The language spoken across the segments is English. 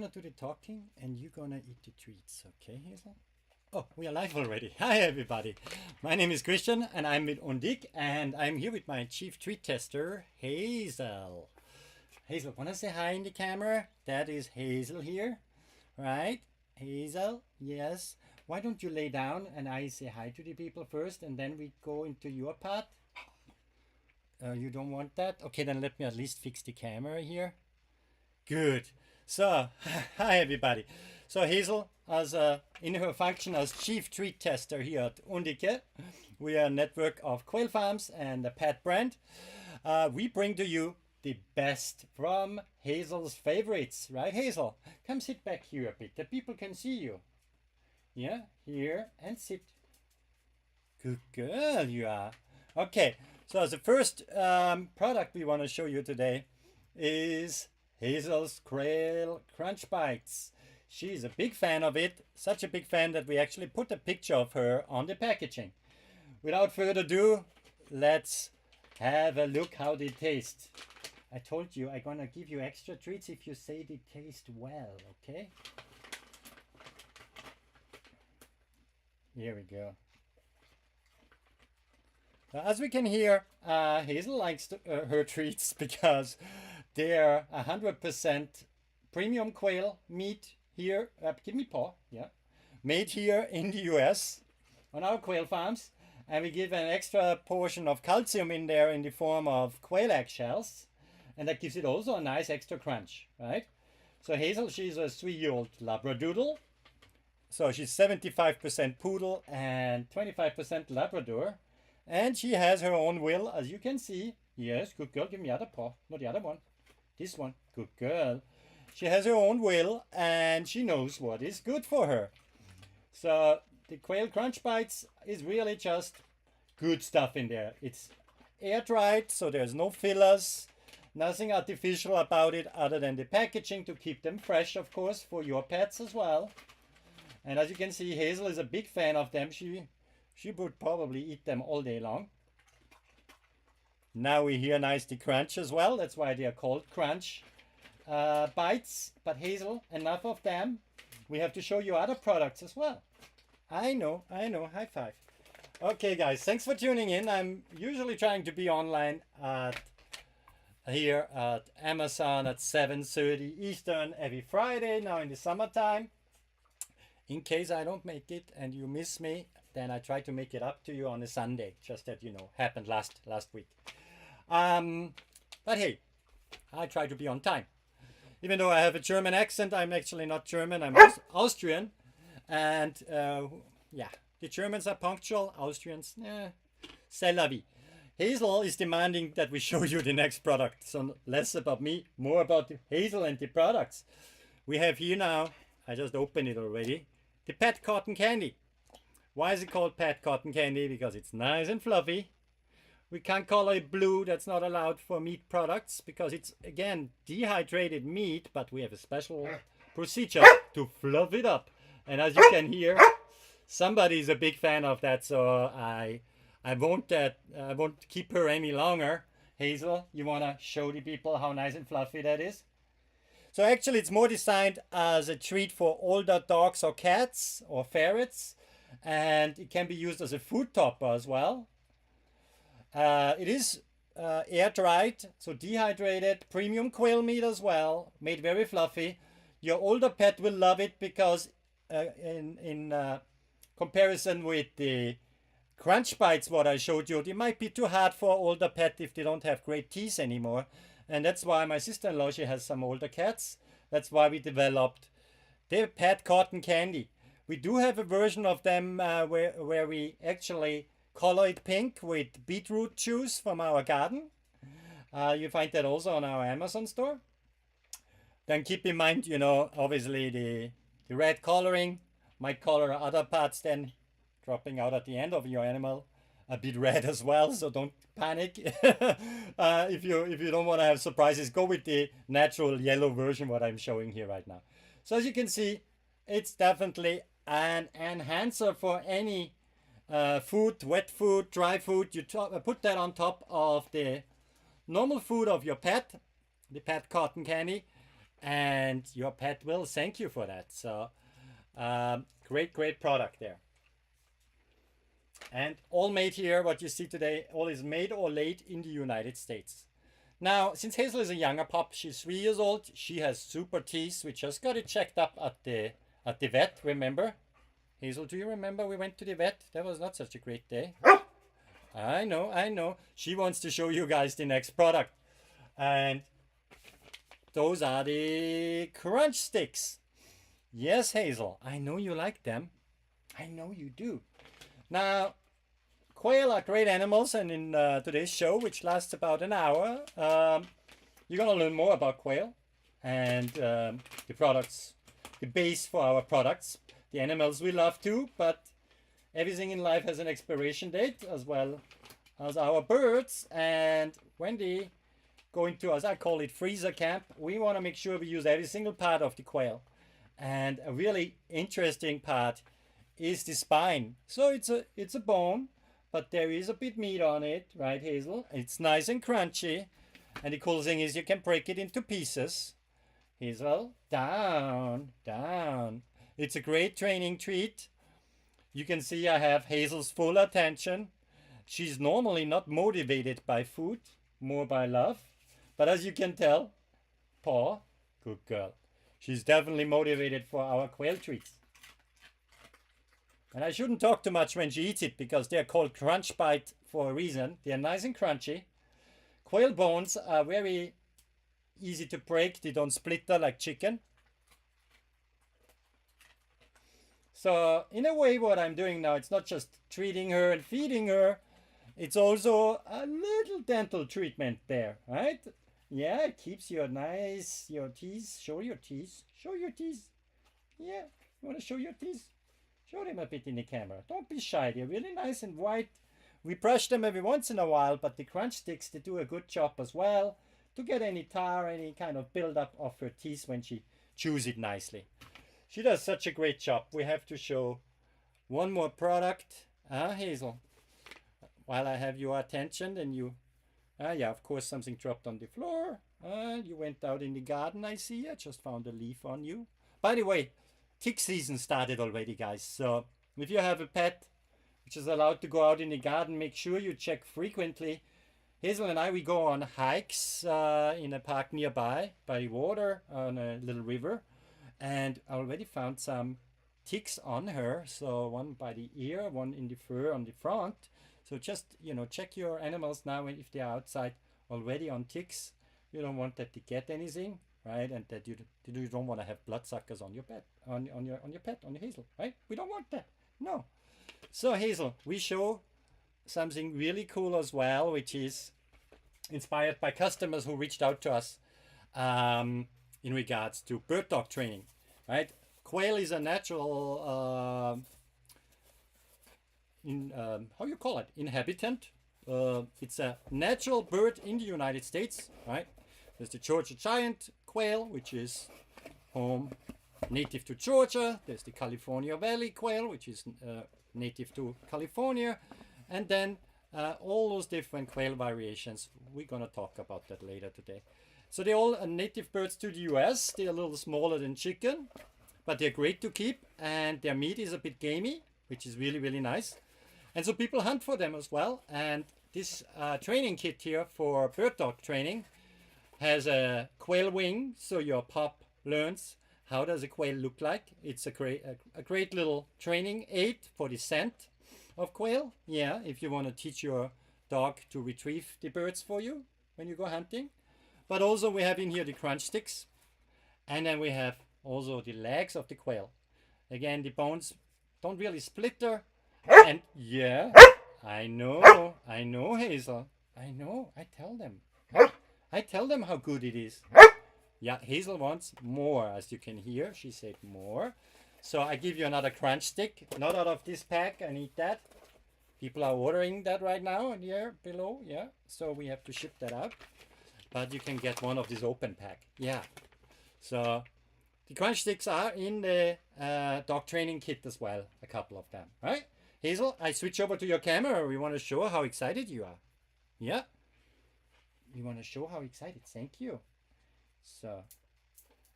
gonna do the talking and you're gonna eat the treats, okay, Hazel? Oh, we are live already. Hi, everybody. My name is Christian and I'm with Undique and I'm here with my chief treat tester, Hazel. Hazel, wanna say hi in the camera? That is Hazel here, right? Hazel, yes. Why don't you lay down and I say hi to the people first and then we go into your part? You don't want that? Okay, then let me at least fix the camera here. Good. So, hi everybody. So Hazel, as in her function as chief treat tester here at Undique, we are a network of quail farms and a pet brand. We bring to you the best from Hazel's favorites, right, Hazel? Come sit back here a bit. The people can see you. Yeah, here and sit. Good girl, you are. Okay, so the first product we want to show you today is Hazel's Quail Crunch Bites. She's a big fan of it, such a big fan that we actually put a picture of her on the packaging. Without further ado, let's have a look how they taste. I told you I'm gonna give you extra treats if you say they taste well, okay? Here we go. As we can hear, Hazel likes her treats because they're 100% premium quail meat here. Give me paw, yeah. Made here in the US on our quail farms. And we give an extra portion of calcium in there in the form of quail eggshells. And that gives it also a nice extra crunch, right? So Hazel, she's a 3-year-old Labradoodle. So she's 75% poodle and 25% Labrador. And she has her own will, as you can see. Yes, good girl. Give me the other paw, not the other one. This one. Good girl. She has her own will and she knows what is good for her. So the Quail Crunch Bites is really just good stuff in there. It's air dried, so there's no fillers, nothing artificial about it other than the packaging to keep them fresh, of course, for your pets as well. And as you can see, Hazel is a big fan of them. She would probably eat them all day long. Now we hear nice the crunch as well. That's why they are called crunch bites. But Hazel, enough of them. We have to show you other products as well. I know. High five. Okay, guys, thanks for tuning in. I'm usually trying to be online here at Amazon at 7:30 Eastern every Friday, now in the summertime. In case I don't make it and you miss me, then I try to make it up to you on a Sunday, just that you know, happened last week. But hey, I try to be on time. Even though I have a German accent, I'm actually not German, I'm Austrian. And yeah, the Germans are punctual, Austrians, c'est la vie. Hazel is demanding that we show you the next product. So less about me, more about Hazel and the products. We have here now, I just opened it already, the pet cotton candy. Why is it called pet cotton candy? Because it's nice and fluffy. We can't call it blue, that's not allowed for meat products because it's, again, dehydrated meat, but we have a special procedure to fluff it up. And as you can hear, somebody is a big fan of that, so I won't keep her any longer. Hazel, you want to show the people how nice and fluffy that is? So actually it's more designed as a treat for older dogs or cats or ferrets, and it can be used as a food topper as well. It is air dried, so dehydrated, premium quail meat as well, made very fluffy. Your older pet will love it because in comparison with the Crunch Bites, what I showed you, they might be too hard for older pet if they don't have great teeth anymore. And that's why my sister-in-law, she has some older cats. That's why we developed the pet cotton candy. We do have a version of them where we actually color it pink with beetroot juice from our garden. You find that also on our Amazon store. Then keep in mind, you know, obviously the red coloring might color other parts then dropping out at the end of your animal a bit red as well, so don't panic. If you don't want to have surprises, go with the natural yellow version what I'm showing here right now. So as you can see, it's definitely an enhancer for any food, wet food, dry food. You put that on top of the normal food of your pet, the pet cotton candy, and your pet will thank you for that. So great product there. And all made here, what you see today, all is made or laid in the United States. Now, since Hazel is a younger pup, she's 3 years old. She has super teeth. We just got it checked up at the vet, remember? Hazel, do you remember we went to the vet? That was not such a great day. I know. She wants to show you guys the next product. And those are the crunch sticks. Yes, Hazel, I know you like them. I know you do. Now, quail are great animals, and in today's show, which lasts about an hour, you're going to learn more about quail and the products, the base for our products. The animals we love too, but everything in life has an expiration date, as well as our birds. And when they go into, as I call it, freezer camp, we want to make sure we use every single part of the quail. And a really interesting part is the spine. So it's a bone, but there is a bit meat on it, right, Hazel? It's nice and crunchy. And the cool thing is you can break it into pieces. Hazel, down. It's a great training treat. You can see I have Hazel's full attention. She's normally not motivated by food, more by love. But as you can tell, Paw, good girl. She's definitely motivated for our quail treats. And I shouldn't talk too much when she eats it, because they're called crunch bite for a reason. They're nice and crunchy. Quail bones are very easy to break. They don't splinter like chicken. So in a way, what I'm doing now, it's not just treating her and feeding her. It's also a little dental treatment there, right? Yeah, it keeps your teeth. Show your teeth. Yeah, you want to show your teeth? Show them a bit in the camera. Don't be shy. They're really nice and white. We brush them every once in a while, but the crunch sticks, they do a good job as well to get any tar, any kind of buildup of her teeth when she chews it nicely. She does such a great job. We have to show one more product. Hazel, while I have your attention, and you, yeah, of course, something dropped on the floor. You went out in the garden, I see. I just found a leaf on you. By the way, tick season started already, guys. So if you have a pet which is allowed to go out in the garden, make sure you check frequently. Hazel and I, we go on hikes in a park nearby by the water on a little river. And I already found some ticks on her. So one by the ear, one in the fur on the front. So just, check your animals now if they are outside already on ticks. You don't want that to get anything, right? And that you don't want to have bloodsuckers on your pet, on your pet, on your Hazel, right? We don't want that. No. So Hazel, we show something really cool as well, which is inspired by customers who reached out to us in regards to bird dog training, right? Quail is a natural how you call it, inhabitant. It's a natural bird in the United States, right? There's the Georgia giant quail, which is home native to Georgia. There's the California Valley quail, which is native to California, and then all those different quail variations. We're gonna talk about that later today. So they're all native birds to the US. They're a little smaller than chicken, but they're great to keep, and their meat is a bit gamey, which is really, really nice. And so people hunt for them as well. And this training kit here for bird dog training has a quail wing, so your pup learns how does a quail look like. It's a great little training aid for the scent of quail. Yeah, if you want to teach your dog to retrieve the birds for you when you go hunting. But also we have in here the crunch sticks. And then we have also the legs of the quail. Again, the bones don't really splinter. And yeah, I know, Hazel. I know, I tell them how good it is. Yeah, Hazel wants more, as you can hear. She said more. So I give you another crunch stick. Not out of this pack, I need that. People are ordering that right now here below, yeah. So we have to ship that out. But you can get one of this open pack, yeah. So the crunch sticks are in the dog training kit as well, a couple of them, right? Hazel, I switch over to your camera. We want to show how excited you are. Yeah? We want to show how excited. Thank you. So,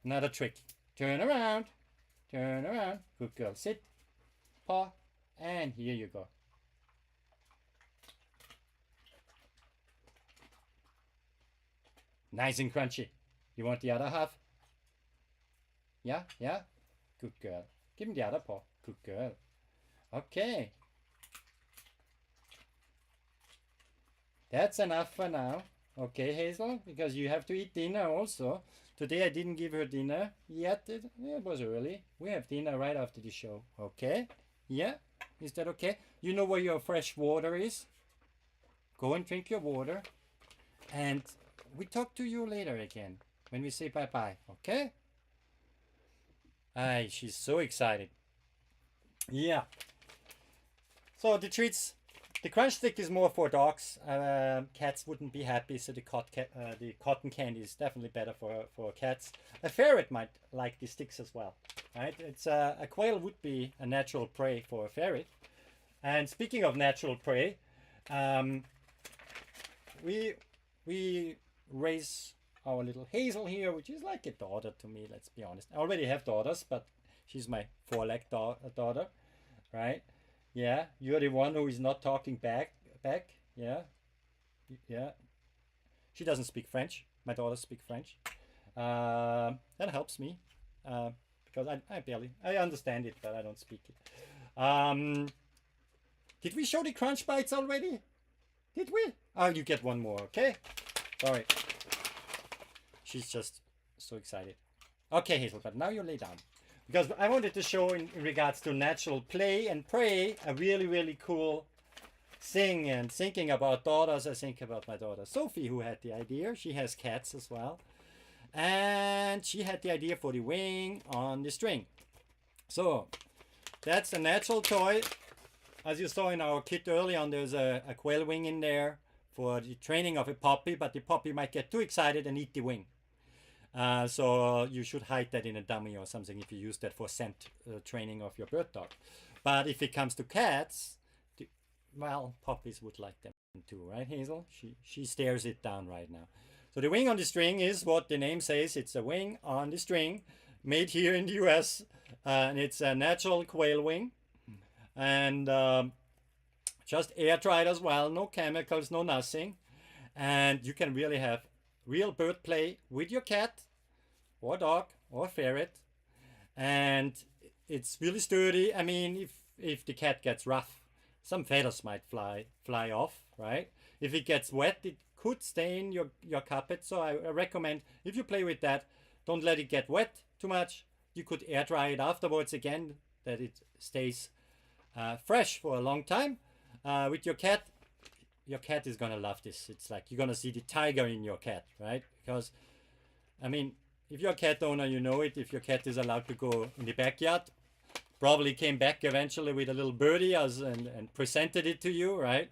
Another trick. Turn around. Turn around. Good girl. Sit. Paw. And here you go. Nice and crunchy. You want the other half? Yeah? Yeah? Good girl. Give him the other paw. Good girl. Okay. That's enough for now. Okay, Hazel, because you have to eat dinner also. Today I didn't give her dinner yet. It was early. We have dinner right after the show. Okay? Yeah? Is that okay? You know where your fresh water is? Go and drink your water. And we talk to you later again when we say bye-bye. Okay? Aye, she's so excited. Yeah. So the treats, the crunch stick is more for dogs. Cats wouldn't be happy, so the cotton candy is definitely better for cats. A ferret might like the sticks as well, right? It's a quail would be a natural prey for a ferret. And speaking of natural prey, we raise our little Hazel here, which is like a daughter to me. Let's be honest. I already have daughters, but she's my four-legged daughter, right? Yeah, you're the one who is not talking back. Yeah, yeah. She doesn't speak French. My daughters speak French. That helps me because I understand it, but I don't speak it. Did we show the crunch bites already? Did we? Oh, you get one more, okay? Sorry. She's just so excited. Okay, Hazel, but now you lay down. Because I wanted to show in regards to natural play and prey a really, really cool thing. And thinking about daughters, I think about my daughter Sophie, who had the idea. She has cats as well. And she had the idea for the wing on the string. So, that's a natural toy. As you saw in our kit early on, there's a quail wing in there for the training of a puppy, but the puppy might get too excited and eat the wing. So you should hide that in a dummy or something if you use that for scent training of your bird dog. But if it comes to cats, well, puppies would like them too, right, Hazel? She stares it down right now. So the wing on the string is what the name says. It's a wing on the string made here in the US. And it's a natural quail wing. And just air dried as well. No chemicals, no nothing. And you can really have real bird play with your cat or dog or ferret, and it's really sturdy. I mean, if the cat gets rough, some feathers might fly off, right? If it gets wet, it could stain your carpet. So I recommend, if you play with that, don't let it get wet too much. You could air dry it afterwards again, that it stays fresh for a long time. With your cat is gonna love this. It's like you're gonna see the tiger in your cat, right? Because, I mean, if you're a cat owner, you know it. If your cat is allowed to go in the backyard, probably came back eventually with a little birdie and presented it to you, right?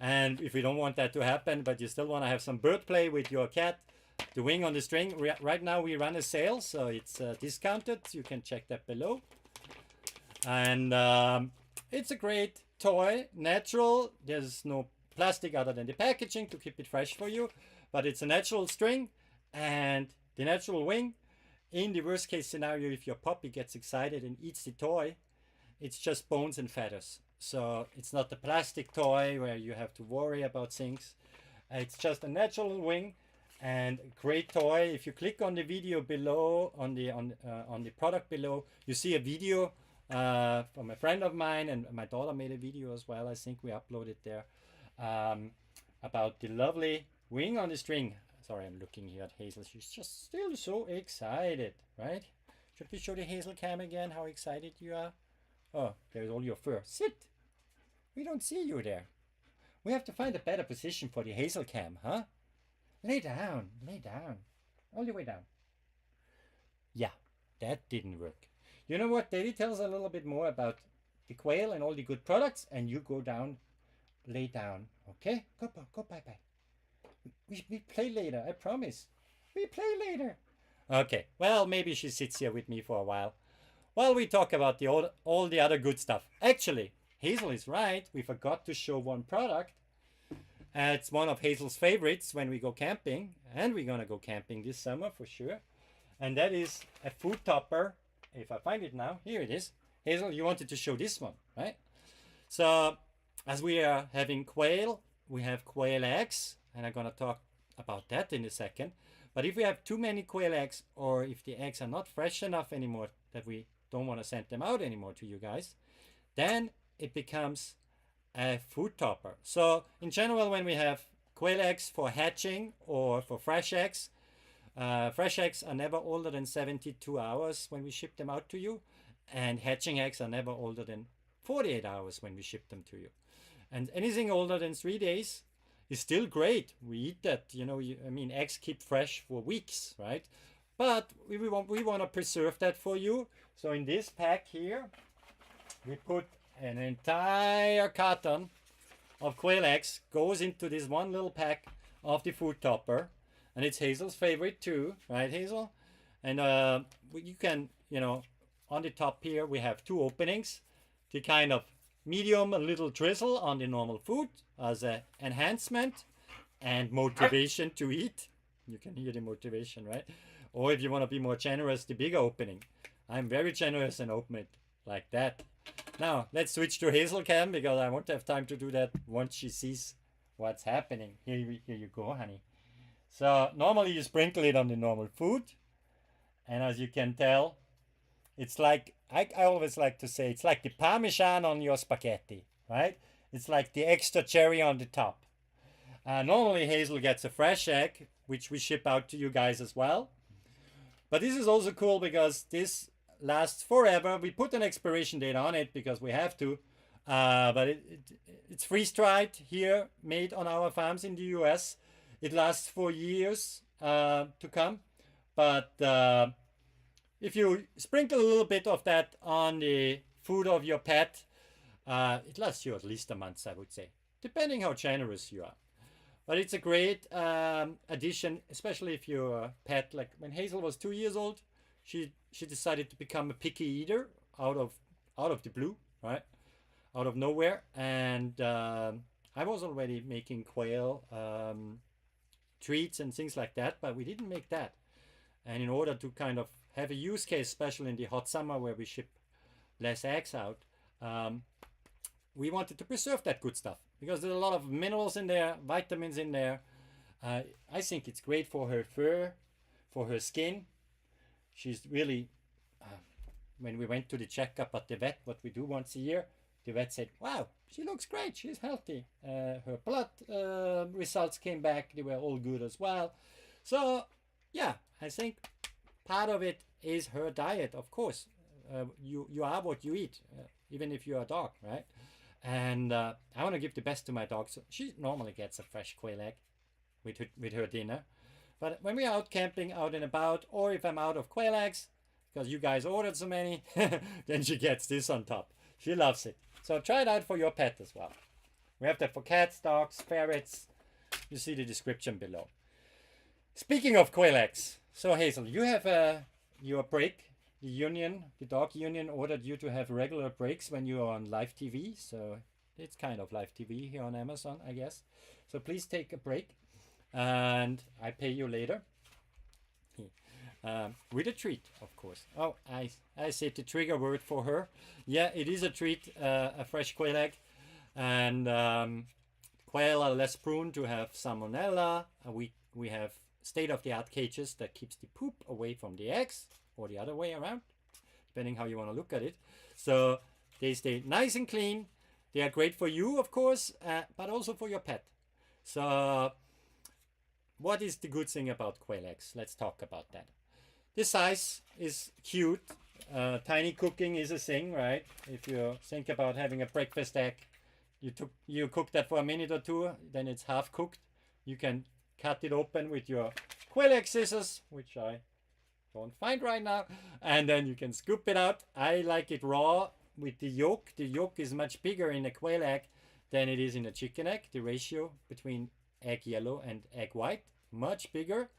And if you don't want that to happen, but you still want to have some bird play with your cat, the wing on the string. Right now we run a sale, so it's discounted. You can check that below. And it's a great toy, natural. There's no plastic other than the packaging to keep it fresh for you, but it's a natural string and the natural wing. In the worst case scenario, if your puppy gets excited and eats the toy, it's just bones and feathers. So it's not a plastic toy where you have to worry about things. It's just a natural wing and a great toy. If you click on the video below, on the product below, you see a video from a friend of mine, and my daughter made a video as well. I think we uploaded there. About the lovely wing on the string. Sorry, I'm looking here at Hazel. She's just still so excited, right? Should we show the Hazel cam again, how excited you are? Oh, there's all your fur. Sit! We don't see you there. We have to find a better position for the Hazel cam, huh? Lay down, all the way down. Yeah, that didn't work. You know what? Daddy tells a little bit more about the quail and all the good products, and you go down. Lay down, okay? Go bye-bye. We play later, I promise. We play later. Okay, well, maybe she sits here with me for a while we talk about all the other good stuff. Actually, Hazel is right. We forgot to show one product. It's one of Hazel's favorites when we go camping. And we're going to go camping this summer for sure. and that is a food topper. If I find it now, here it is. Hazel, you wanted to show this one, right? So, as we are having quail, we have quail eggs, and I'm gonna talk about that in a second. But if we have too many quail eggs, or if the eggs are not fresh enough anymore, that we don't want to send them out anymore to you guys, then it becomes a food topper. So in general, when we have quail eggs for hatching or for fresh eggs are never older than 72 hours when we ship them out to you, and hatching eggs are never older than 48 hours when we ship them to you. And anything older than 3 days is still great. We eat that, I mean, eggs keep fresh for weeks, right? But we want to preserve that for you. So in this pack here, we put an entire carton of quail eggs, goes into this one little pack of the food topper, and it's Hazel's favorite too, right, Hazel? And you can, on the top here we have 2 openings, the kind of medium, a little drizzle on the normal food as an enhancement and motivation to eat. You can hear the motivation, right? Or if you want to be more generous, the bigger opening. I'm very generous and open it like that. Now, let's switch to Hazel Cam, because I won't have time to do that once she sees what's happening. Here you go, honey. So, normally you sprinkle it on the normal food. And as you can tell, it's like, I always like to say, it's like the Parmesan on your spaghetti, right? It's like the extra cherry on the top. Normally Hazel gets a fresh egg, which we ship out to you guys as well. But this is also cool because this lasts forever. We put an expiration date on it because we have to. But it's freeze-dried here, made on our farms in the US. It lasts for years to come. But if you sprinkle a little bit of that on the food of your pet, it lasts you at least a month, I would say, depending how generous you are. But it's a great addition, especially if your pet, like when Hazel was 2 years old, she decided to become a picky eater out of the blue, right? Out of nowhere. And I was already making quail treats and things like that, but we didn't make that. And in order to kind of have a use case, especially in the hot summer where we ship less eggs out, we wanted to preserve that good stuff because there's a lot of minerals in there, vitamins in there. I think it's great for her fur, for her skin. She's really, when we went to the checkup at the vet, what we do once a year, the vet said, wow, she looks great, she's healthy. Her blood results came back, they were all good as well. So yeah, I think part of it is her diet, of course. You are what you eat, even if you're a dog, right? And I want to give the best to my dog. So she normally gets a fresh quail egg with her dinner. But when we're out camping, out and about, or if I'm out of quail eggs, because you guys ordered so many, then she gets this on top. She loves it. So try it out for your pet as well. We have that for cats, dogs, ferrets. You see the description below. Speaking of quail eggs, so Hazel, you have your break. The dog union ordered you to have regular breaks when you are on live TV. So it's kind of live TV here on Amazon, I guess. So please take a break and I pay you later. With a treat, of course. Oh, I said the trigger word for her. Yeah, it is a treat, a fresh quail egg. And quail are less prone to have salmonella. We have state-of-the-art cages that keeps the poop away from the eggs, or the other way around, depending how you want to look at it. So they stay nice and clean. They are great for you, of course, but also for your pet. So what is the good thing about quail eggs? Let's talk about that. The size is cute. Tiny cooking is a thing, right? If you think about having a breakfast egg, you cook that for a minute or two, then it's half cooked. You can cut it open with your quail egg scissors, which I don't find right now, and then you can scoop it out. I like it raw with the yolk. The yolk is much bigger in a quail egg than it is in a chicken egg. The ratio between egg yellow and egg white, much bigger.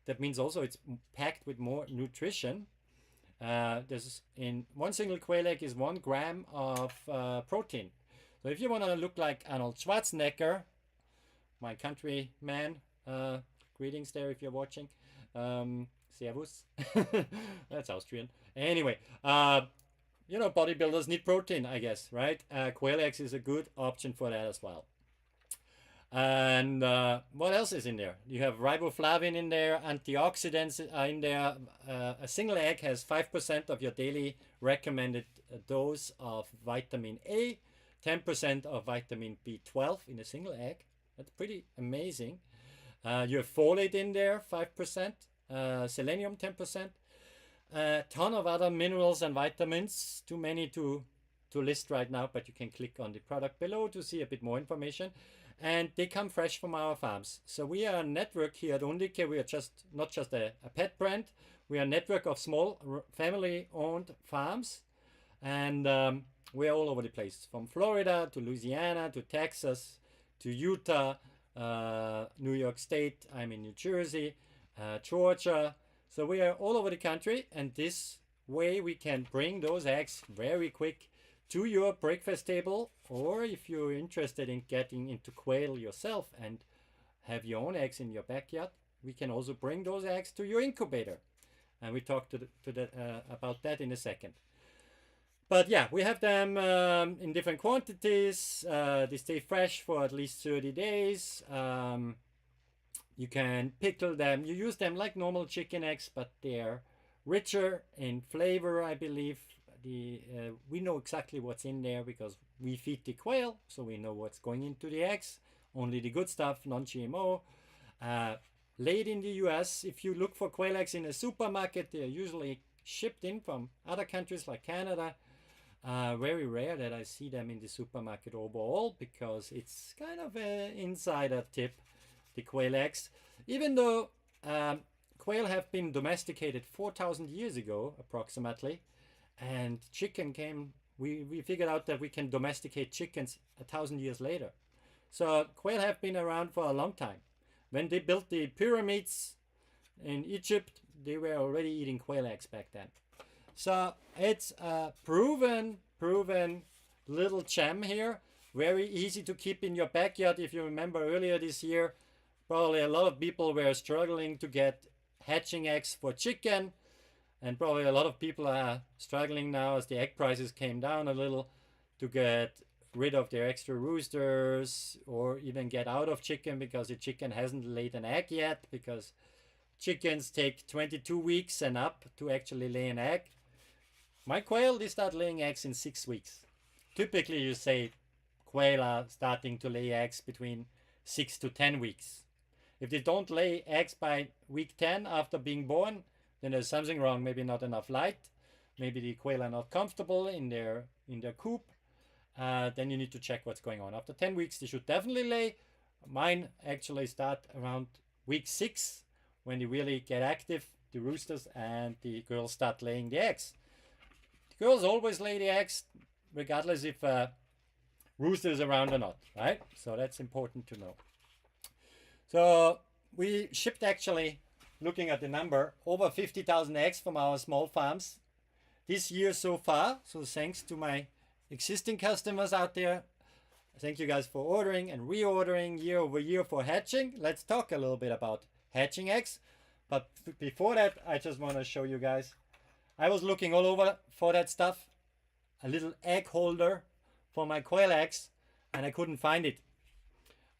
That means also it's packed with more nutrition. There's in one single quail egg is 1 gram of protein. So if you want to look like Arnold Schwarzenegger, my countryman, greetings there if you're watching. Servus. That's Austrian. Anyway, you know, bodybuilders need protein, I guess, right? Quail eggs is a good option for that as well. And what else is in there? You have riboflavin in there, antioxidants are in there. A single egg has 5% of your daily recommended dose of vitamin A, 10% of vitamin B12 in a single egg. That's pretty amazing. You have folate in there, 5%, selenium, 10%, a ton of other minerals and vitamins, too many to list right now, but you can click on the product below to see a bit more information. And they come fresh from our farms. So we are a network here at Undique. We are just not just a pet brand. We are a network of small family-owned farms, and we are all over the place, from Florida to Louisiana to Texas to Utah, New York State. I'm in New Jersey, Georgia. So we are all over the country, and this way we can bring those eggs very quick to your breakfast table, or if you're interested in getting into quail yourself and have your own eggs in your backyard, we can also bring those eggs to your incubator, and we talk about that in a second. But yeah, we have them in different quantities. They stay fresh for at least 30 days. You can pickle them. You use them like normal chicken eggs, but they're richer in flavor, I believe. We know exactly what's in there because we feed the quail, so we know what's going into the eggs. Only the good stuff, non-GMO. Laid in the US, if you look for quail eggs in a supermarket, they're usually shipped in from other countries like Canada. Very rare that I see them in the supermarket overall, because it's kind of an insider tip, the quail eggs. Even though quail have been domesticated 4,000 years ago, approximately, and chicken came, we figured out that we can domesticate chickens 1,000 years later. So quail have been around for a long time. When they built the pyramids in Egypt, they were already eating quail eggs back then. So it's a proven little gem here. Very easy to keep in your backyard. If you remember earlier this year, probably a lot of people were struggling to get hatching eggs for chicken. And probably a lot of people are struggling now as the egg prices came down a little to get rid of their extra roosters, or even get out of chicken because the chicken hasn't laid an egg yet, because chickens take 22 weeks and up to actually lay an egg. My quail, they start laying eggs in 6 weeks. Typically you say quail are starting to lay eggs between 6 to 10 weeks. If they don't lay eggs by week 10 after being born, then there's something wrong. Maybe not enough light. Maybe the quail are not comfortable in their coop. Then you need to check what's going on. After 10 weeks, they should definitely lay. Mine actually start around week 6, when they really get active, the roosters, and the girls start laying the eggs. The girls always lay the eggs, regardless if rooster is around or not, right? So that's important to know. So we shipped, actually, looking at the number, over 50,000 eggs from our small farms this year so far. So thanks to my existing customers out there. Thank you guys for ordering and reordering year over year for hatching. Let's talk a little bit about hatching eggs. But before that, I just want to show you guys. I was looking all over for that stuff. A little egg holder for my quail eggs, and I couldn't find it.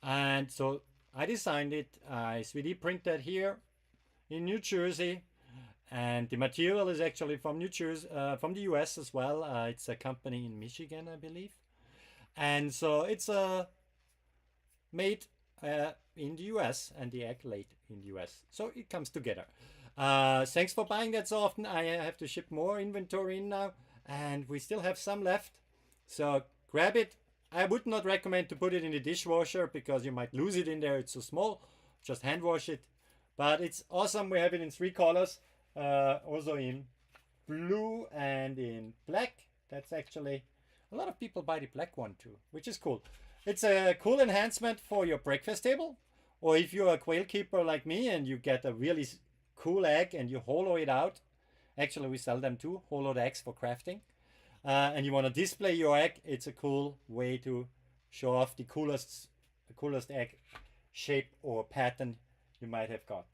And so I designed it. I 3D printed here in New Jersey, and the material is actually from New Jersey, from the US as well. It's a company in Michigan, I believe, and so it's made in the US, and the egg laid in the US, so it comes together. Thanks for buying that so often. I have to ship more inventory in now, and we still have some left, so grab it. I would not recommend to put it in the dishwasher because you might lose it in there. It's so small. Just hand wash it. But it's awesome. We have it in 3 colors, also in blue and in black. That's actually, a lot of people buy the black one too, which is cool. It's a cool enhancement for your breakfast table, or if you're a quail keeper like me and you get a really cool egg and you hollow it out. Actually, we sell them too, hollowed eggs for crafting. And you want to display your egg, it's a cool way to show off the coolest egg shape or pattern you might have got.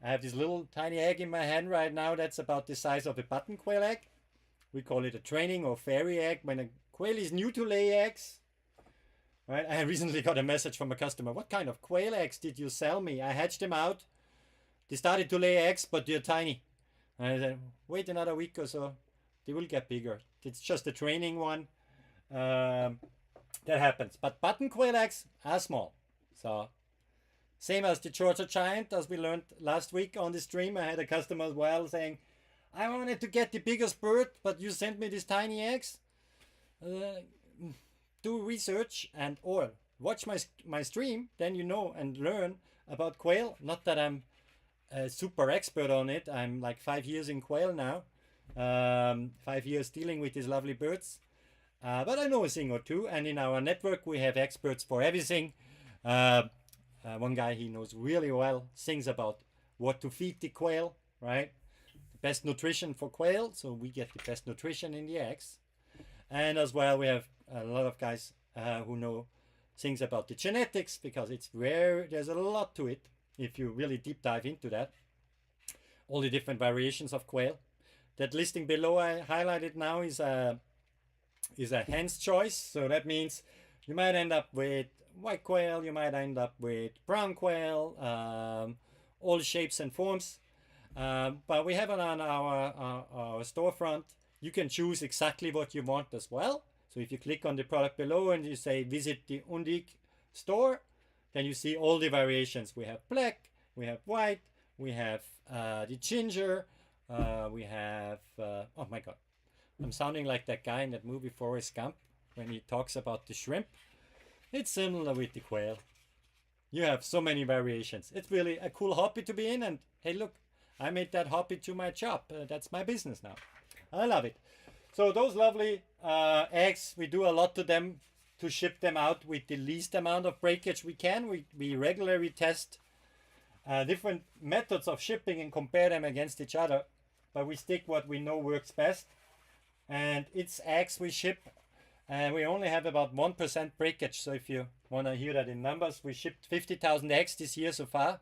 I have this little tiny egg in my hand right now that's about the size of a button quail egg. We call it a training or fairy egg when a quail is new to lay eggs. Right? I recently got a message from a customer. What kind of quail eggs did you sell me? I hatched them out. They started to lay eggs, but they're tiny. And I said, wait another week or so. They will get bigger. It's just a training one. That happens. But button quail eggs are small. So, same as the Georgia Giant, as we learned last week on the stream. I had a customer as well saying, I wanted to get the biggest bird, but you sent me these tiny eggs. Do research and or watch my stream, then you know and learn about quail. Not that I'm a super expert on it. I'm like 5 years in quail now. 5 years dealing with these lovely birds. But I know a thing or two, and in our network we have experts for everything. One guy, he knows really well things about what to feed the quail, right? The best nutrition for quail, so we get the best nutrition in the eggs. And as well, we have a lot of guys who know things about the genetics, because there's a lot to it if you really deep dive into that. All the different variations of quail. That listing below I highlighted now is a hen's choice. So that means you might end up with white quail, you might end up with brown quail, all shapes and forms. But we have it on our storefront. You can choose exactly what you want as well. So if you click on the product below and you say visit the Undique store, then you see all the variations. We have black, we have white, we have the ginger, we have, oh my god, I'm sounding like that guy in that movie Forrest Gump when he talks about the shrimp. It's similar with the quail. You have so many variations. It's really a cool hobby to be in, and hey look, I made that hobby to my job. That's my business now. I love it. So those lovely eggs, we do a lot to them to ship them out with the least amount of breakage we can. We regularly test different methods of shipping and compare them against each other, but we stick what we know works best. And it's eggs we ship, and we only have about 1% breakage. So if you want to hear that in numbers, we shipped 50,000 eggs this year so far,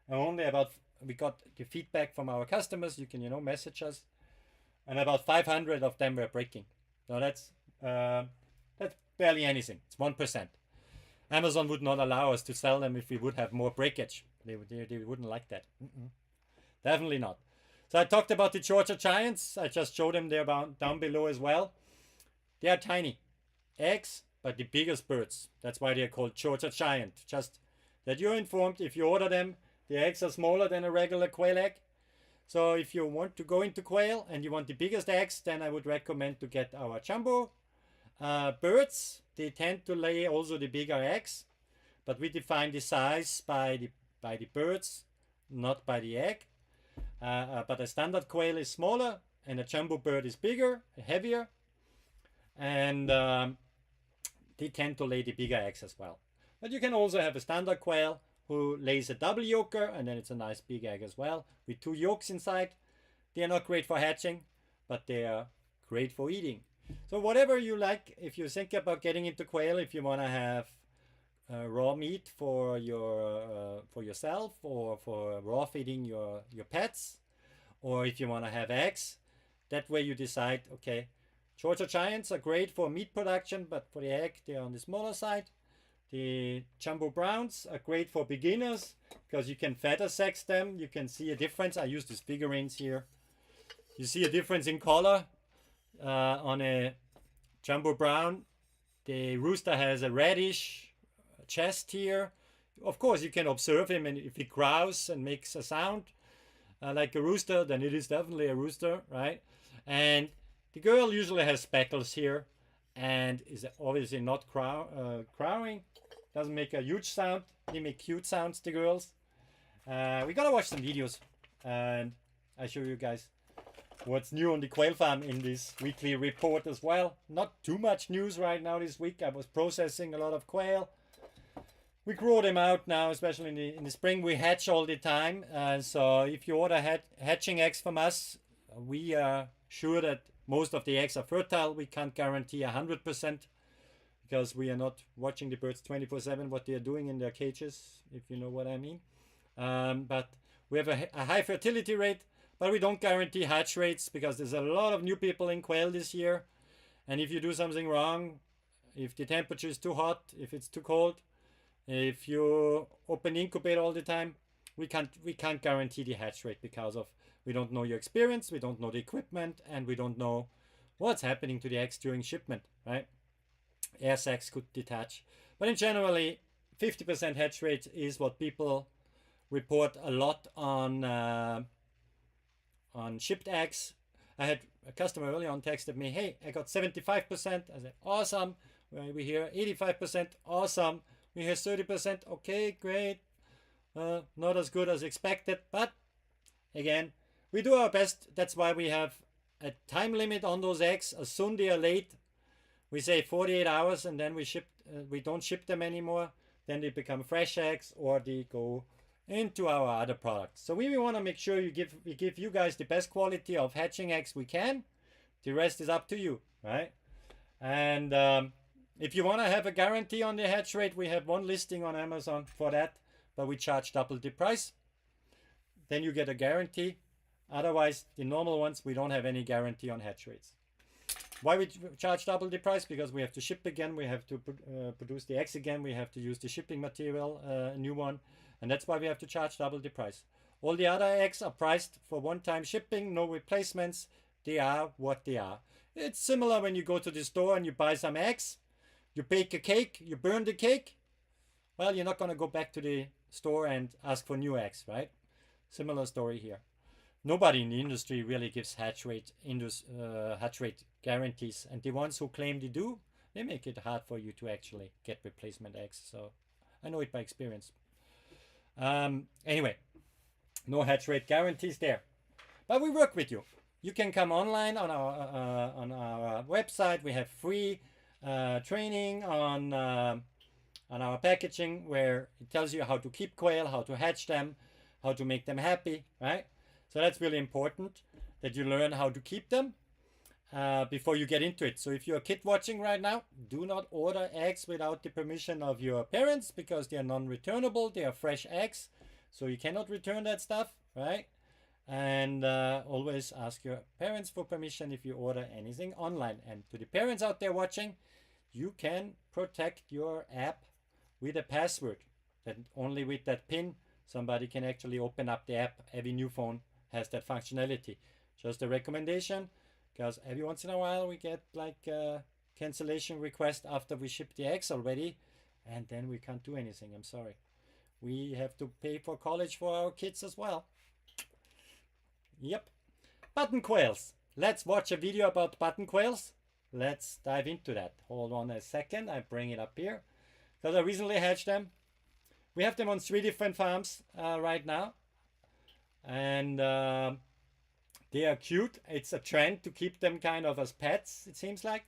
and only about, we got the feedback from our customers, you can message us, and about 500 of them were breaking. So that's barely anything. It's 1%. Amazon would not allow us to sell them if we would have more breakage. They wouldn't like that. Definitely not. So I talked about the Georgia Giants. I just showed them there down below as well. They are tiny eggs, but the biggest birds. That's why they are called Georgia Giant. Just that you're informed, if you order them, the eggs are smaller than a regular quail egg. So if you want to go into quail and you want the biggest eggs, then I would recommend to get our jumbo birds. They tend to lay also the bigger eggs, but we define the size by the birds, not by the egg. But a standard quail is smaller, and a jumbo bird is bigger, heavier, and they tend to lay the bigger eggs as well. But you can also have a standard quail who lays a double yolker, and then it's a nice big egg as well with 2 yolks inside. They are not great for hatching, but they are great for eating. So whatever you like, if you think about getting into quail, if you want to have raw meat for yourself, or for raw feeding your pets, or if you want to have eggs, that way you decide, okay, Georgia Giants are great for meat production, but for the egg they're on the smaller side. The Jumbo Browns are great for beginners because you can feather sex them. You can see a difference. I use these figurines here. You see a difference in color on a Jumbo Brown. The rooster has a reddish chest here. Of course, you can observe him, and if he growls and makes a sound like a rooster, then it is definitely a rooster, right? And the girl usually has speckles here and is obviously not crowing. Doesn't make a huge sound. They make cute sounds, the girls. We gotta watch some videos, and I show you guys what's new on the Quail Farm in this weekly report as well. Not too much news right now this week. I was processing a lot of quail. We grow them out now, especially in the spring. We hatch all the time, so if you order hatching eggs from us, we are sure that most of the eggs are fertile. We can't guarantee 100% because we are not watching the birds 24/7 what they are doing in their cages, if you know what I mean. But We have a high fertility rate, but we don't guarantee hatch rates because there's a lot of new people in quail this year. And if you do something wrong, if the temperature is too hot, if it's too cold, if you open the incubator all the time, we can't guarantee the hatch rate because of we don't know your experience, we don't know the equipment, and we don't know what's happening to the eggs during shipment, right? Air sacs could detach. But in generally, 50% hatch rate is what people report a lot on shipped eggs. I had a customer early on texted me, hey, I got 75%. I said, awesome. We hear 85%, awesome. We hear 30%, okay, great. Not as good as expected, but again, we do our best. That's why we have a time limit on those eggs. As soon they are late, we say 48 hours, and then we don't ship them anymore. Then they become fresh eggs, or they go into our other products. So we want to make sure we give you guys the best quality of hatching eggs we can. The rest is up to you, right? And if you want to have a guarantee on the hatch rate, we have one listing on Amazon for that, but we charge double the price. Then you get a guarantee. Otherwise, the normal ones, we don't have any guarantee on hatch rates. Why we charge double the price? Because we have to ship again, we have to produce the eggs again, we have to use the shipping material, a new one, and that's why we have to charge double the price. All the other eggs are priced for one-time shipping, no replacements. They are what they are. It's similar when you go to the store and you buy some eggs, you bake a cake, you burn the cake. Well, you're not going to go back to the store and ask for new eggs, right? Similar story here. Nobody in the industry really gives hatch rate guarantees, and the ones who claim they do, they make it hard for you to actually get replacement eggs. So I know it by experience. Anyway, no hatch rate guarantees there, but we work with you. You can come online on our website. We have free training on our packaging, where it tells you how to keep quail, how to hatch them, how to make them happy, right? So that's really important, that you learn how to keep them before you get into it. So if you're a kid watching right now, do not order eggs without the permission of your parents, because they are non-returnable. They are fresh eggs, so you cannot return that stuff, right? And always ask your parents for permission if you order anything online. And to the parents out there watching, you can protect your app with a password. That only with that PIN somebody can actually open up the app. Every new phone has that functionality. Just a recommendation, because every once in a while we get like a cancellation request after we ship the eggs already, and then we can't do anything. I'm sorry. We have to pay for college for our kids as well. Yep. Button quails. Let's watch a video about button quails. Let's dive into that. Hold on a second. I bring it up here because I recently hatched them. We have them on 3 different farms right now, and they are cute. It's a trend to keep them kind of as pets, it seems like.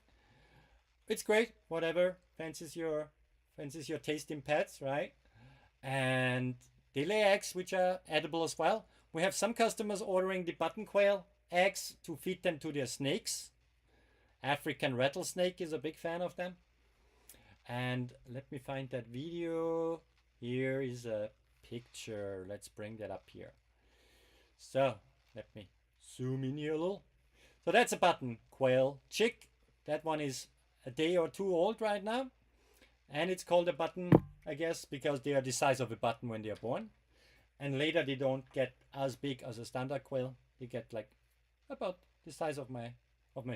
It's great, whatever fancies your taste in pets, right? And they lay eggs, which are edible as well. We have some customers ordering the button quail eggs to feed them to their snakes. African rattlesnake is a big fan of them. And let me find that video. Here is a picture. Let's bring that up here. So let me zoom in here a little. So that's a button quail chick. That one is a day or two old right now. And it's called a button, I guess, because they are the size of a button when they are born. And later they don't get as big as a standard quail. They get like about the size of my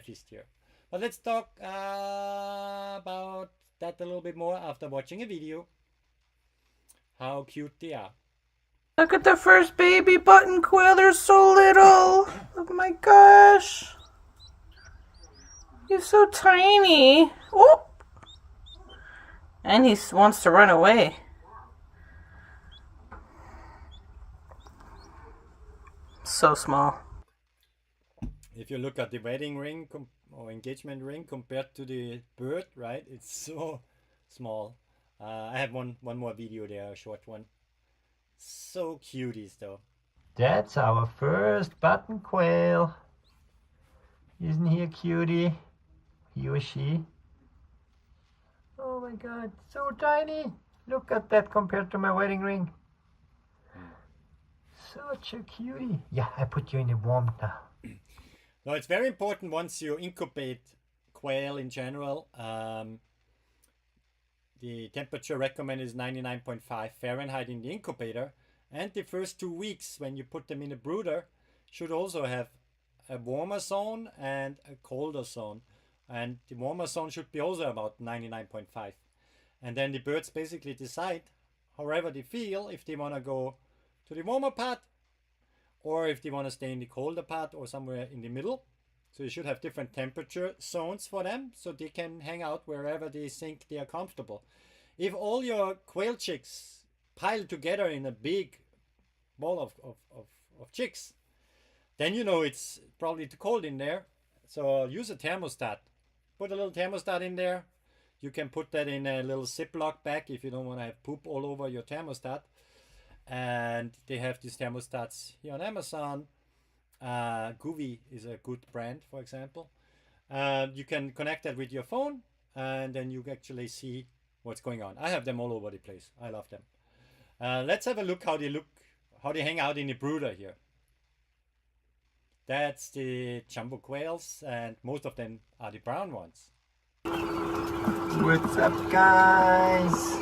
fist here. But let's talk about that a little bit more after watching a video. How cute they are. Look at the first baby button quail. They're so little. Oh my gosh. He's so tiny. Oh! And he wants to run away. So small. If you look at the wedding ring or engagement ring compared to the bird, right? It's so small. I have one more video there, a short one. So cuties though. That's our first button quail. Isn't he a cutie? He or she? Oh my god, so tiny. Look at that compared to my wedding ring. Such a cutie. Yeah, I put you in the warm now. Now it's very important once you incubate quail in general. The temperature recommended is 99.5 Fahrenheit in the incubator, and the first 2 weeks when you put them in a brooder should also have a warmer zone and a colder zone, and the warmer zone should be also about 99.5. And then the birds basically decide however they feel, if they want to go to the warmer part or if they want to stay in the colder part or somewhere in the middle. So you should have different temperature zones for them so they can hang out wherever they think they are comfortable. If all your quail chicks pile together in a big ball of chicks, then you know it's probably too cold in there. So use a thermostat. Put a little thermostat in there. You can put that in a little Ziploc bag if you don't want to have poop all over your thermostat. And they have these thermostats here on Amazon. Goovy is a good brand, for example. You can connect that with your phone, and then you actually see what's going on. I have them all over the place. I love them. Let's have a look how they hang out in the brooder here. That's the jumbo quails, and most of them are the brown ones. What's up, guys?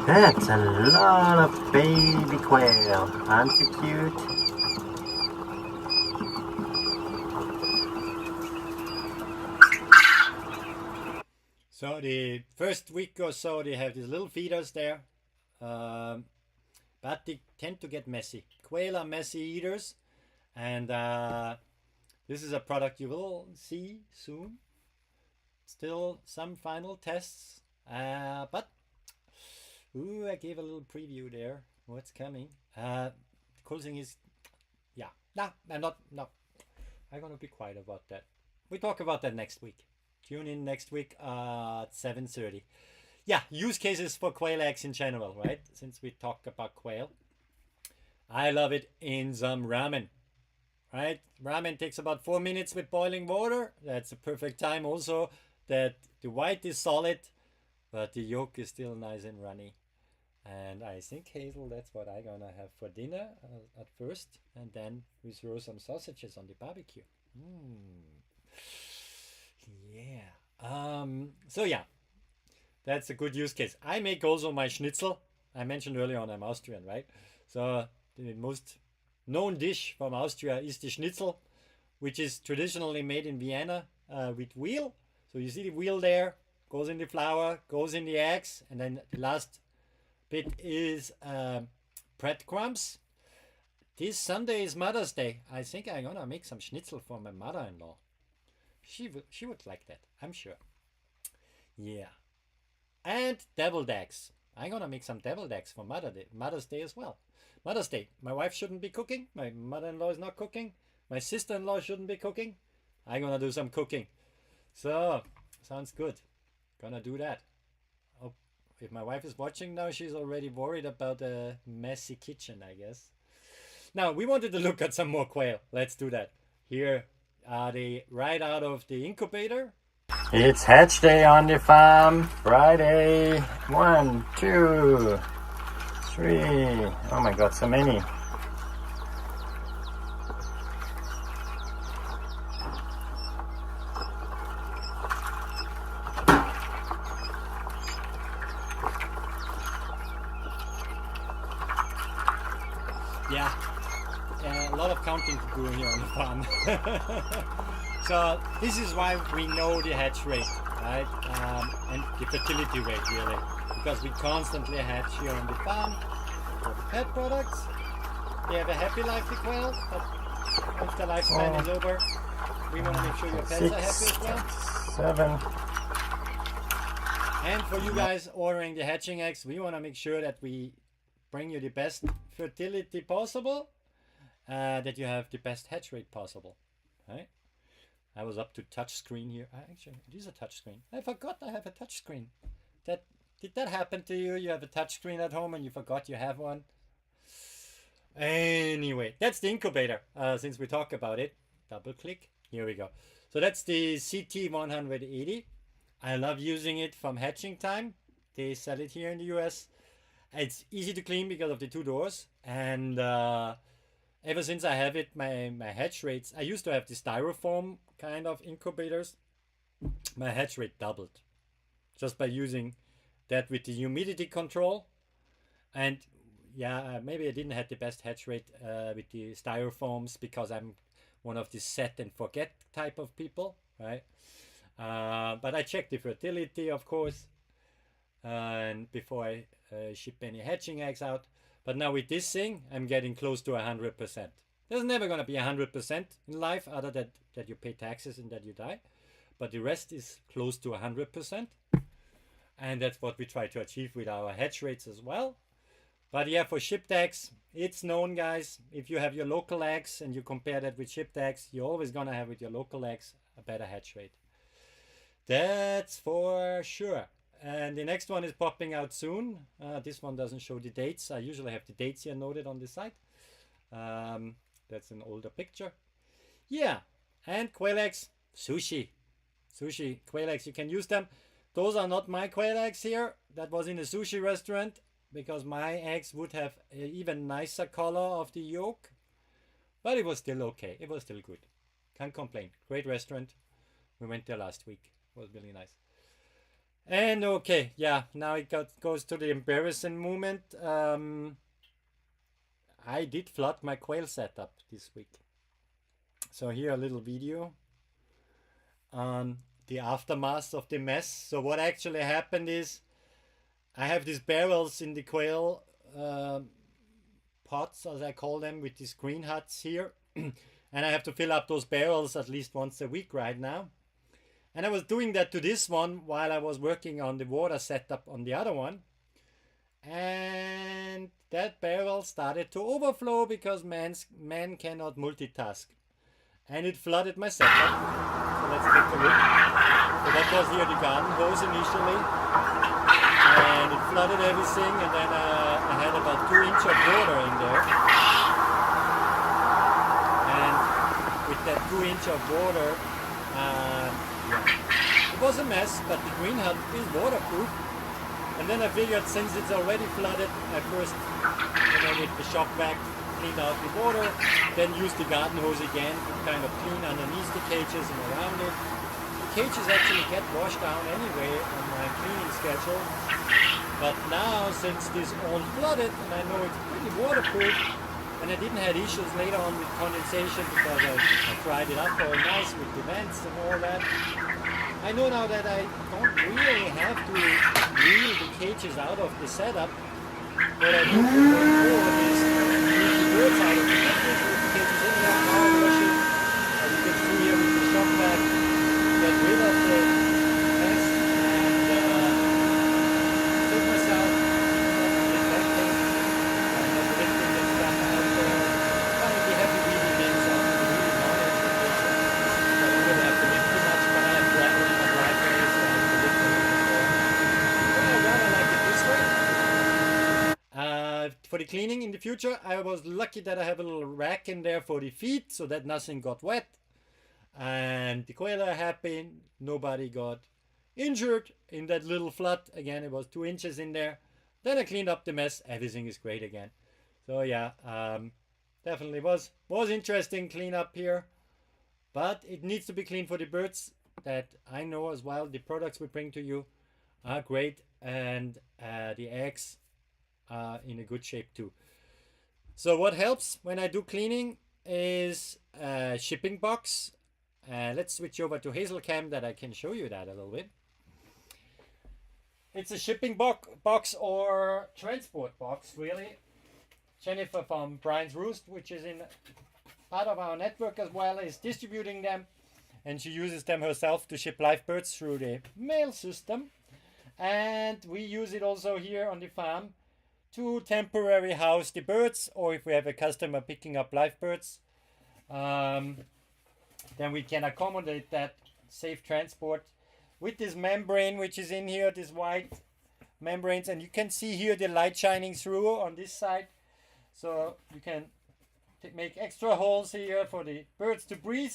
That's a lot of baby quail. Aren't they cute? So the first week or so they have these little feeders there, but they tend to get messy. Quail are messy eaters, and this is a product you will see soon. Still some final tests, but ooh, I gave a little preview there. What's coming? The cool thing is, yeah, I'm gonna be quiet about that. We talk about that next week. Tune in next week at 7:30. Yeah, use cases for quail eggs in general, right? Since we talk about quail, I love it in some ramen. Right, ramen takes about 4 minutes with boiling water. That's a perfect time. Also, that the white is solid, but the yolk is still nice and runny. And I think, Hazel, that's what I'm gonna have for dinner at first, and then we throw some sausages on the barbecue. Yeah. So yeah, that's a good use case. I make also my schnitzel. I mentioned earlier on I'm Austrian, right? So the most known dish from Austria is the schnitzel, which is traditionally made in Vienna with wheel. So you see the wheel there, goes in the flour, goes in the eggs, and then the last bit is breadcrumbs. This Sunday is Mother's Day. I think I'm gonna make some schnitzel for my mother-in-law. She would like that, I'm sure. Yeah. And deviled eggs. I'm gonna make some deviled eggs for Mother's Day as well. Mother's Day. My wife shouldn't be cooking. My mother-in-law is not cooking. My sister-in-law shouldn't be cooking. I'm gonna do some cooking. So, sounds good. Gonna do that. Oh, if my wife is watching now, she's already worried about a messy kitchen, I guess. Now, we wanted to look at some more quail. Let's do that. Here are they right out of the incubator. It's hatch day on the farm. Friday. 1, 2, 3. Oh my god, so many. Yeah, a lot of counting to do here on the farm. So this is why we know the hatch rate, right? And the fertility rate, really, because we constantly hatch here on the farm for the pet products. They have a happy life, the quail, but once the lifespan is over, we want to make sure your pets are happy as well. 7. And for you guys ordering the hatching eggs, we want to make sure that we bring you the best fertility possible, that you have the best hatch rate possible, right? I was up to touch screen here. Actually, it is a touch screen. I forgot I have a touch screen. Did that happen to you? You have a touch screen at home and you forgot you have one? Anyway, that's the incubator. Since we talk about it, double click. Here we go. So that's the CT180. I love using it from hatching time. They sell it here in the US. It's easy to clean because of the 2 doors, and ever since I have it, my hatch rates. I used to have the styrofoam kind of incubators. My hatch rate doubled just by using that with the humidity control. And yeah, maybe I didn't have the best hatch rate with the styrofoams because I'm one of the set and forget type of people, right? But I check the fertility, of course, and before I ship any hatching eggs out. But now with this thing, I'm getting close to 100%. There's never going to be 100% in life, other than that you pay taxes and that you die. But the rest is close to 100%. And that's what we try to achieve with our hatch rates as well. But yeah, for shipped eggs, it's known, guys. If you have your local eggs and you compare that with shipped eggs, you're always going to have with your local eggs a better hatch rate. That's for sure. And the next one is popping out soon. This one doesn't show the dates. I usually have the dates here noted on the side. That's an older picture. Yeah, and quail eggs, sushi. Sushi, quail eggs, you can use them. Those are not my quail eggs here. That was in a sushi restaurant because my eggs would have an even nicer color of the yolk. But it was still okay. It was still good. Can't complain. Great restaurant. We went there last week. It was really nice. And okay, yeah, now it goes to the embarrassing moment. I did flood my quail setup this week. So here a little video on the aftermath of the mess. So what actually happened is I have these barrels in the quail pots, as I call them, with these green huts here. And I have to fill up those barrels at least once a week right now. And I was doing that to this one while I was working on the water setup on the other one. And that barrel started to overflow because man cannot multitask. And it flooded my setup. So let's take a look. So that was here the garden hose initially. And it flooded everything, and then I had about 2 inches of water in there. And with that 2 inches of water, it was a mess, but the green hut is waterproof. And then I figured since it's already flooded, I first, with the shock vac cleaned out the water, then use the garden hose again to kind of clean underneath the cages and around it. The cages actually get washed down anyway on my cleaning schedule. But now, since this all flooded, and I know it's pretty waterproof, and I didn't have issues later on with condensation because I tried it up all nice with the vents and all that. I know now that I don't really have to reel the cages out of the setup. What I do going forward is leave the birds out of the cages, leave the cages in there, power wash it, as you can see here with the shock vac, get rid of the mess and save myself infecting and not lifting the stuff out there. Kind of the heavy weedy bins are really non-efficient. I don't really have to lift too much, but I have gravel in my driveway, so I have to lift a little bit more. But I rather like it this way. For the cleaning in the future, I was lucky that I have a little rack in there for the feet so that nothing got wet. And the quail are happy, nobody got injured in that little flood. Again, it was 2 inches in there. Then I cleaned up the mess, everything is great again. So yeah, definitely was interesting clean up here. But it needs to be clean for the birds that I know as well. The products we bring to you are great, and the eggs are in a good shape too. So what helps when I do cleaning is a shipping box. Let's switch over to Hazelcam that I can show you that a little bit. It's a shipping box or transport box, really. Jennifer from Brian's Roost, which is in part of our network as well, is distributing them, and she uses them herself to ship live birds through the mail system. And we use it also here on the farm to temporarily house the birds, or if we have a customer picking up live birds, then we can accommodate that safe transport with this membrane which is in here, this white membranes, and you can see here the light shining through on this side, so you can make extra holes here for the birds to breathe,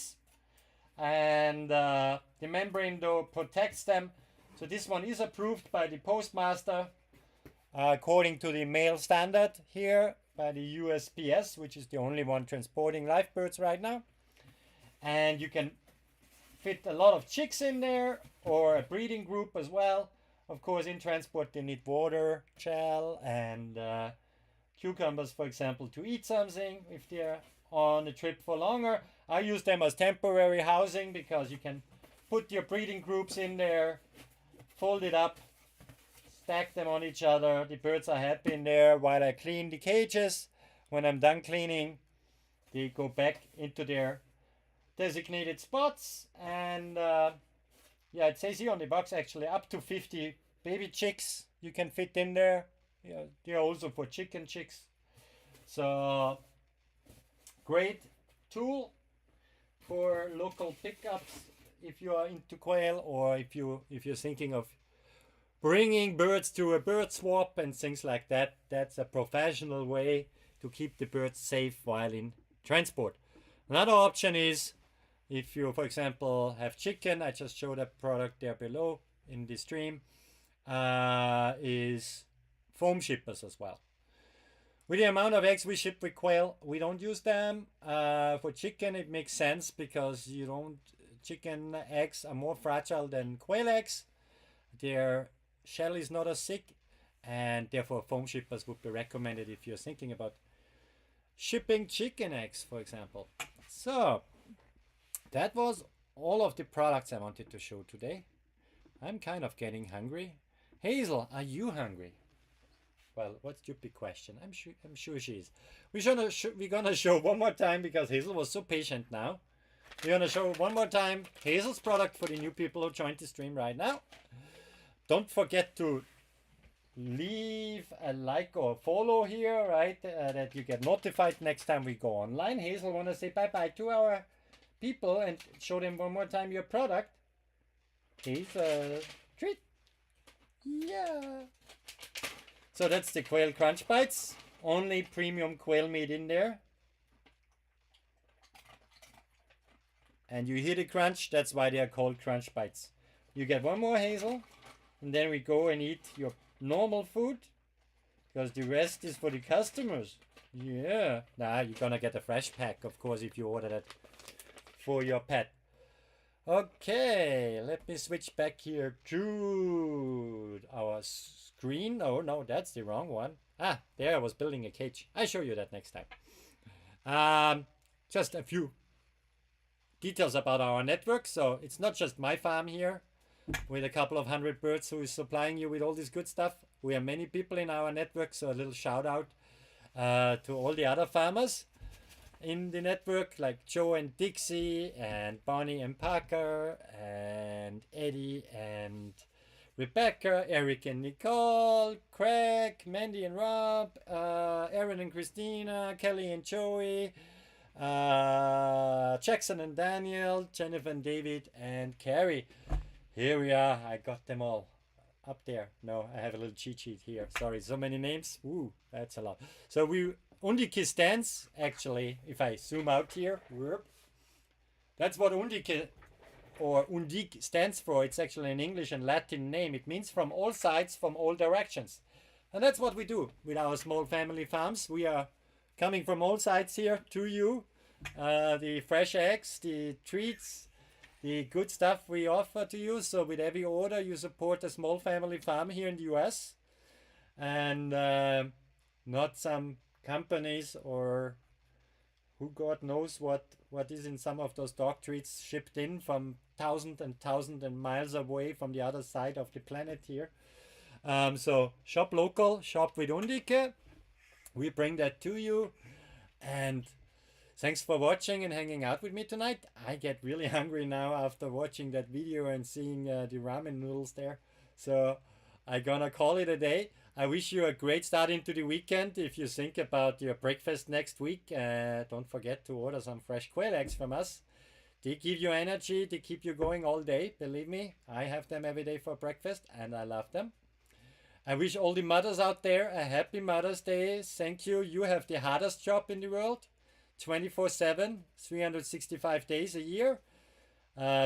and the membrane though protects them. So this one is approved by the postmaster, according to the mail standard here by the USPS, which is the only one transporting live birds right now. And you can fit a lot of chicks in there, or a breeding group as well. Of course, in transport they need water, shell, and cucumbers, for example, to eat something if they're on a trip for longer. I use them as temporary housing because you can put your breeding groups in there, fold it up, stack them on each other. The birds are happy in there while I clean the cages. When I'm done cleaning, they go back into their designated spots. And yeah, it says here on the box actually up to 50 baby chicks you can fit in there. Yeah, they're also for chicken chicks. So great tool for local pickups if you are into quail, or if you're thinking of bringing birds to a bird swap and things like that. That's a professional way to keep the birds safe while in transport. Another option is if you, for example, have chicken. I just showed a product there below in the stream. Is foam shippers as well. With the amount of eggs we ship with quail, we don't use them. For chicken, it makes sense because chicken eggs are more fragile than quail eggs. Their shell is not as thick, and therefore foam shippers would be recommended if you're thinking about shipping chicken eggs, for example. So that was all of the products I wanted to show today. I'm kind of getting hungry. Hazel, are you hungry? Well, what stupid question. I'm sure she is. We're gonna show one more time because Hazel was so patient now. We're gonna show one more time Hazel's product for the new people who joined the stream right now. Don't forget to leave a like or follow here, right? That you get notified next time we go online. Hazel, wanna say bye-bye to our people and show them one more time your product? Here's a treat. Yeah. So that's the quail crunch bites. Only premium quail meat in there. And you hear the crunch, that's why they are called crunch bites. You get one more, Hazel, and then we go and eat your normal food, because the rest is for the customers. Yeah. Nah, you're gonna get a fresh pack, of course, if you order that for your pet. Okay, let me switch back here to our screen. Oh no, that's the wrong one. Ah, there I was building a cage. I'll show you that next time. Just a few details about our network. So it's not just my farm here with a couple of 100 birds who is supplying you with all this good stuff. We have many people in our network, so a little shout out to all the other farmers in the network, like Joe and Dixie and Bonnie and Parker and Eddie and Rebecca, Eric and Nicole, Craig, Mandy and Rob, Aaron and Christina, Kelly and Joey, Jackson and Daniel, Jennifer and David and Carrie. Here we are. I got them all up there. No, I have a little cheat sheet here. Sorry, so many names. Ooh, that's a lot. So Undique stands, actually, if I zoom out here, that's what Undique or Undique stands for. It's actually an English and Latin name. It means from all sides, from all directions. And that's what we do with our small family farms. We are coming from all sides here to you. The fresh eggs, the treats, the good stuff we offer to you. So with every order, you support a small family farm here in the US. And not some companies or who God knows what is in some of those dog treats shipped in from thousands and miles away from the other side of the planet here. So shop local, shop with Undique. We bring that to you. And thanks for watching and hanging out with me tonight. I get really hungry now after watching that video and seeing the ramen noodles there. So I'm gonna call it a day. I wish you a great start into the weekend. If you think about your breakfast next week, don't forget to order some fresh quail eggs from us. They give you energy, they keep you going all day. Believe me, I have them every day for breakfast and I love them. I wish all the mothers out there a happy Mother's Day. Thank you. You have the hardest job in the world. 24/7, 365 days a year.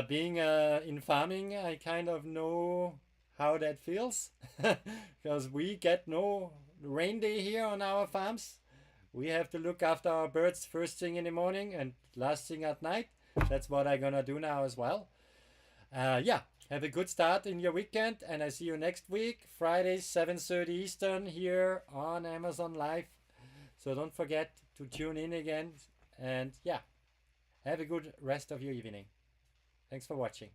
Being in farming, I kind of know how that feels, because we get no rain day here on our farms. We have to look after our birds first thing in the morning and last thing at night. That's what I'm gonna do now as well. Yeah, have a good start in your weekend, and I see you next week, Friday, 7:30 Eastern, here on Amazon Live. So don't forget to tune in again, and yeah, have a good rest of your evening. Thanks for watching.